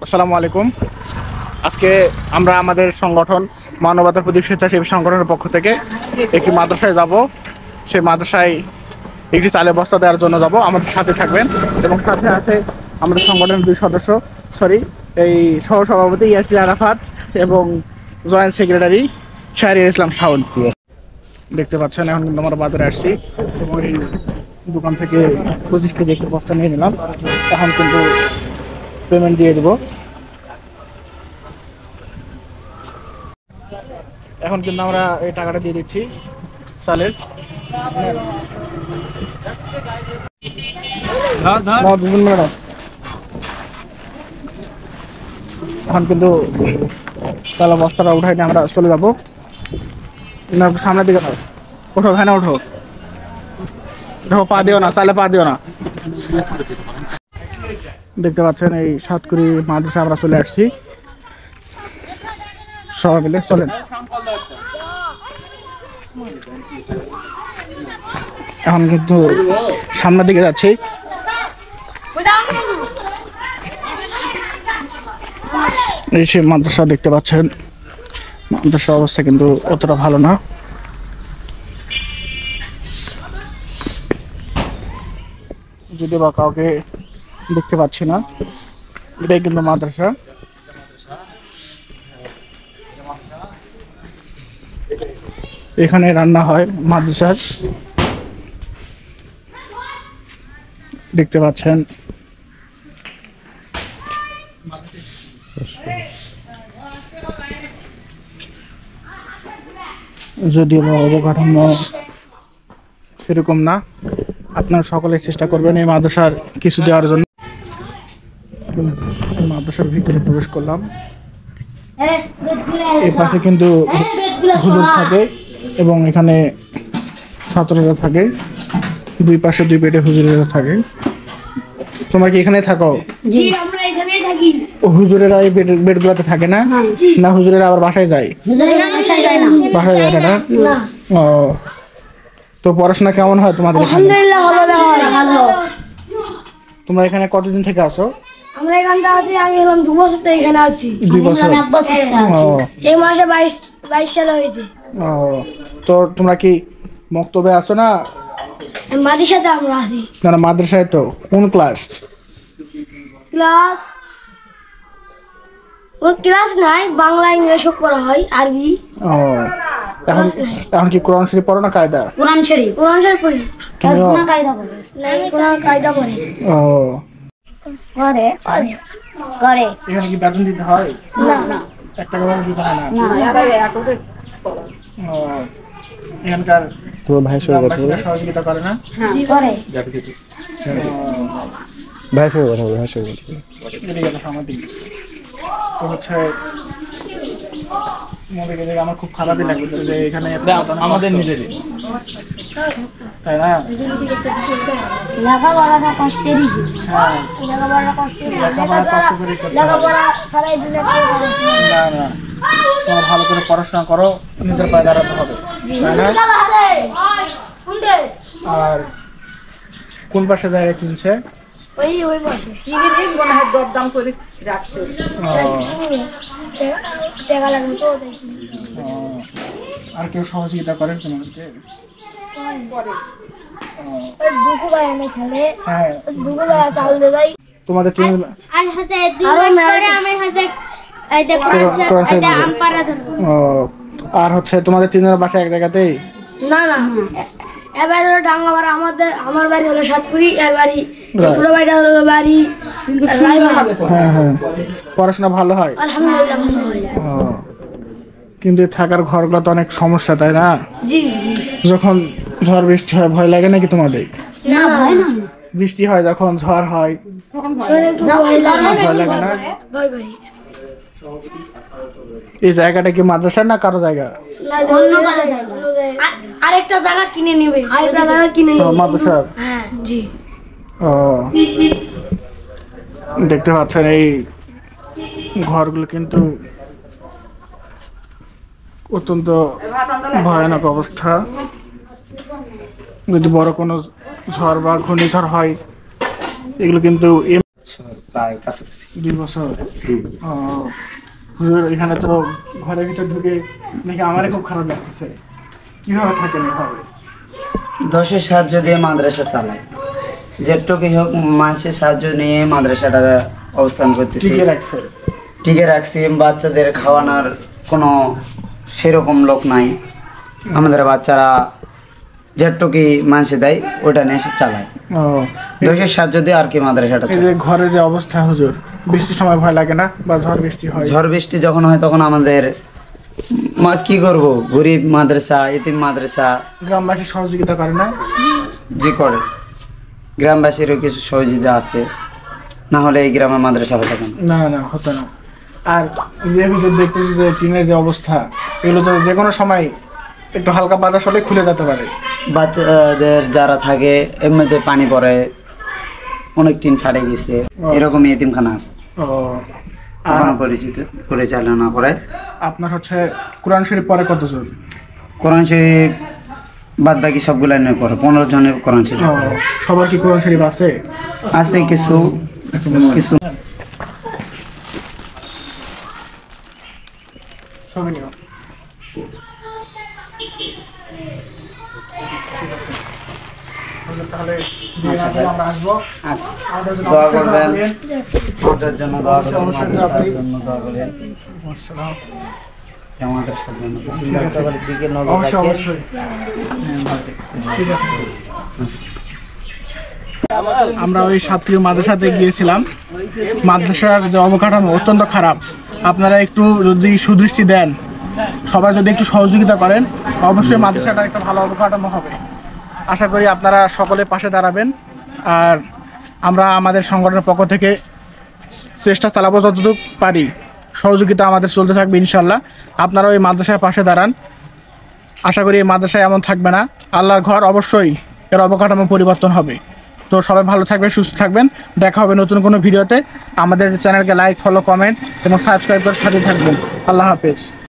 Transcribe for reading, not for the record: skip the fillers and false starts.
আসসালামু আলাইকুম। আজকে আমরা আমাদের সংগঠন মানবতার প্রতি স্বেচ্ছাসেবী সংগঠনের পক্ষ থেকে একটি মাদ্রাসায় যাব। সেই মাদ্রাসায় একটি চালের বস্তা দেওয়ার জন্য যাব। আমাদের সাথে থাকবেন এবং সাথে আছে আমাদের সংগঠনের দুই সদস্য, এই সহসভাপতি ইয়াসির আরাফাত এবং জয়েন্ট সেক্রেটারি শাহরিয়ার ইসলাম শাওন। দেখতে পাচ্ছেন এখন কিন্তু আমরা বাজারে আসছি এবং এই দোকান থেকে 25 কেজি একটি বস্তা নিয়ে নিলাম। এখন কিন্তু পেমেন্ট দিয়ে দেবো। এখন কিন্তু আমরা এই টাকাটা দিয়ে দিচ্ছি চালের। এখন কিন্তু তাহলে বস্তাটা উঠাই নিয়ে আমরা চলে যাবো। সামনের দিকে ওঠো, হ্যাঁ না ওঠো, পা দিও না, চালে পা দিও না। দেখতে পাচ্ছেন এই সাতকুড়ি মাদ্রাসা আমরা চলে আসছি সবাই মিলে। চলেন এখন কিন্তু সামনের দিকে যাচ্ছি। এই সে মাদ্রাসা দেখতে পাচ্ছেন, মাদ্রাসার অবস্থা কিন্তু অতটা ভালো না। যদি বা কাউকে দেখতে পাচ্ছি না। এটাই কিন্তু মাদ্রাসা। এখানে রান্না হয় মাদ্রাসার, দেখতে পাচ্ছেন। যদিও অবকাঠামো সেরকম না, আপনারা সকলে চেষ্টা করবেন এই মাদ্রাসার কিছু দেওয়ার জন্য। মাদ্রাসার ভিতরে প্রবেশ করলাম। এই পাশে কিন্তু হুজুর থাকে এবং এখানে ছাত্ররা থাকে। দুই পাশে দুই বেডে হুজুরেরা থাকে। তোমরা কি এখানে থাকো? জি, আমরা এখানেই থাকি। হুজুরেরা এই বেডগুলোতে থাকে না? না, হুজুরেরা আবার বাসায় যায়? বাসায় যায় না। বাসায় যায় না? ও, তো পড়াশোনা কেমন হয় তোমাদের? আলহামদুলিল্লাহ ভালো হয়। ভালো। তোমরা এখানে কতদিন থেকে আসো? আমরা এখানটা আছি, আমি হলাম 2 বছর থেকে এখানে আছি। 2 বছর? এই মাসে 22 সাল হয়েছে। ও, তো তোমরা কি মক্তবে আসো না? মাদ্রাসাতে আমরা আছি। না, মাদ্রাসায়। তো কোন ক্লাস? ক্লাস নাই, বাংলা ইংরেজি সব পড়া হয়, আরবি। ও, এখন কি কোরআন শরীফ পড়ো না কায়দা? কোরআন শরীফ পড়ি। না, কায়দা পড়ি। না, কোরআন কায়দা পড়ি। ও, করে। এখানে কি বেতন দিতে হয়? না। 1 টাকা বেতন দিতে হয় না? ও, এখানকার তোমার ভাইয়ের সঙ্গে কথা বলো। সহযোগিতা করে না? হ্যাঁ, করে। ভাইয়ের সঙ্গে কথা বলো, ভাইয়ের সঙ্গে কথা বলো। এদিকে দেখো আমার দিকে। তো হচ্ছে মোবাইলে দেখে আমার খুব খারাপই লাগছে যে এখানে আমাদের নিজেরই, তাই না? লেখাপড়াটা কষ্টেরই। হ্যাঁ, লেখাপড়া কষ্ট করে করতে হবে। লেখাপড়া ছাড়াই দিলে না, তোমরা ভালো করে পড়াশোনা করো, নিজের পায়ে দাঁড়াতে হবে, তাই না? আর কোন পাশে জায়গা কিনছে? ওই বসে কিনে দিন মনে হয় দরদাম করে রাখছে। টাকা লাগবে তো। আর কেউ সহযোগিতা করেন তোমাদেরকে? ওই দুঃখ ভাই আমি খেলে। হ্যাঁ, দুঃখ ভাই চাল দে ভাই। তোমাদের তিন আর হাসে 2 মাস পরে আমি হাসে এই দেখো এটা আমপারা ধরব। ও, আর হচ্ছে তোমাদের তিনজনের বাসা এক জায়গাতেই? না, এবার হলো ডাঙ্গাপাড়া। আমার বাড়ি হলো সাতকুড়ি, এর বাড়ি ছোট ভাইটা হলো বাড়ি রায়বাড়ি। হ্যাঁ, পড়াশোনা ভালো হয়? আলহামদুলিল্লাহ ভালো হয়। ও, কিন্তু থাকার ঘরগুলো তো অনেক সমস্যা, তাই না? জি। যখন ঝড় বৃষ্টি হয় ভয় লাগে নাকি তোমাদের? না, ভয় না। বৃষ্টি হয় যখন, ঝড় হয়, ভয় লাগে না? ভয় করি। এই জায়গাটা কি মাদ্রাসা না কারো জায়গা? না, অন্য কারো জায়গা। আরেকটা জায়গা কিনে নেবে। মাদ্রাসা? হ্যাঁ, জি। ও, দেখতে পাচ্ছেন এই ঘরগুলো কিন্তু অত্যন্ত ভয়ানক অবস্থা। যদি বড় কোনো ঝড় বা ঘূর্ণিঝড় হয়, এগুলো কিন্তু প্রায় কাছাকাছি। 2 বছর। ও, হুজুর এখানে তো ঘরের ভিতর ঢুকে দেখে আমারই খুব খারাপ লাগতেছে। কিভাবে থাকেন এভাবে? দশের সাহায্য দিয়ে মাদ্রাসা চালায়, যেটুকুই হোক মানুষের সাহায্য নিয়ে মাদ্রাসাটা অবস্থান করতেছি, টিকে রাখছে। টিকে রাখছি। বাচ্চাদের খাওয়ানোর কোনো সেরকম লোক নাই, আমাদের বাচ্চারা যেটুকুই মানুষে দেয় ওটা নিয়ে এসে চালায়। ও, দশের সাহায্য দিয়ে আর কি মাদ্রাসাটা এই যে ঘরের যে অবস্থা হুজুর, বৃষ্টির সময় ভয় লাগে না? বা ঝড় বৃষ্টি হয়? ঝড় বৃষ্টি যখন হয় তখন আমাদের কি করব, গরিব মাদ্রাসা, এতিম মাদ্রাসা, গ্রামবাসী সহযোগিতা করে না? জি করে। গ্রামবাসীরও কিছু সহযোগিতা আছে, না হলে এই গ্রামের মাদ্রাসা হতো কেন? না না, হতো না। আর যে হুজুর দেখতেছি যে টিনের যে অবস্থা, এগুলো তো যে কোনো সময় একটু হালকা বাতাস হলে খুলে যেতে পারে। বাচ্চাদের যারা থাকে এর মধ্যে পানি পড়ে, অনেক টিন ফাটে গেছে, এরকম এতিমখানা আছে ও, আর এখনো পরিচালনা করে। আপনার হচ্ছে কোরআন শরীফ পড়ে কতজন? কোরআন শরীফ বাদ বাকি সবগুলো নিয়ে পড়ে, 15 জনের কোরআন শরীফ ও, সবার কি কোরআন শরীফ আছে? আছে, কিছু কিছু। সবাই নিও। তাহলে আমরা আসবো। আচ্ছা, আমাদের জন্য দোয়া অবশ্যই করবেন, করেন। আমাদের জন্য দোয়া করবেন, অবশ্যই দোয়া মাদ্রাসার করি। জন্য দোয়া করবেন, আসসালাম। আমাদের জন্য দোয়া ঠিক আছে। অবশ্যই অবশ্যই। ঠিক আছে। আমরা ওই সাতক্ষীরা মাদ্রাসাতে গিয়েছিলাম। মাদ্রাসার যে অবকাঠামো অত্যন্ত খারাপ। আপনারা একটু যদি সুদৃষ্টি দেন, সবাই যদি একটু সহযোগিতা করেন, অবশ্যই মাদ্রাসাটা একটা ভালো অবকাঠামো হবে। আশা করি আপনারা সকলে পাশে দাঁড়াবেন। আর আমরা আমাদের সংগঠনের পক্ষ থেকে চেষ্টা চালাবো যতটুকু পারি, সহযোগিতা আমাদের চলতে থাকবে ইনশাল্লাহ। আপনারা ওই মাদ্রাসার পাশে দাঁড়ান। আশা করি এই মাদ্রাসায় এমন থাকবে না। আল্লাহর ঘর, অবশ্যই এর অবকাঠামো পরিবর্তন হবে। তো সবাই ভালো থাকবেন, সুস্থ থাকবেন। দেখা হবে নতুন কোনো ভিডিওতে। আমাদের চ্যানেলকে লাইক, ফলো, কমেন্ট এবং সাবস্ক্রাইব করে সাথে থাকবেন। আল্লাহ হাফেজ।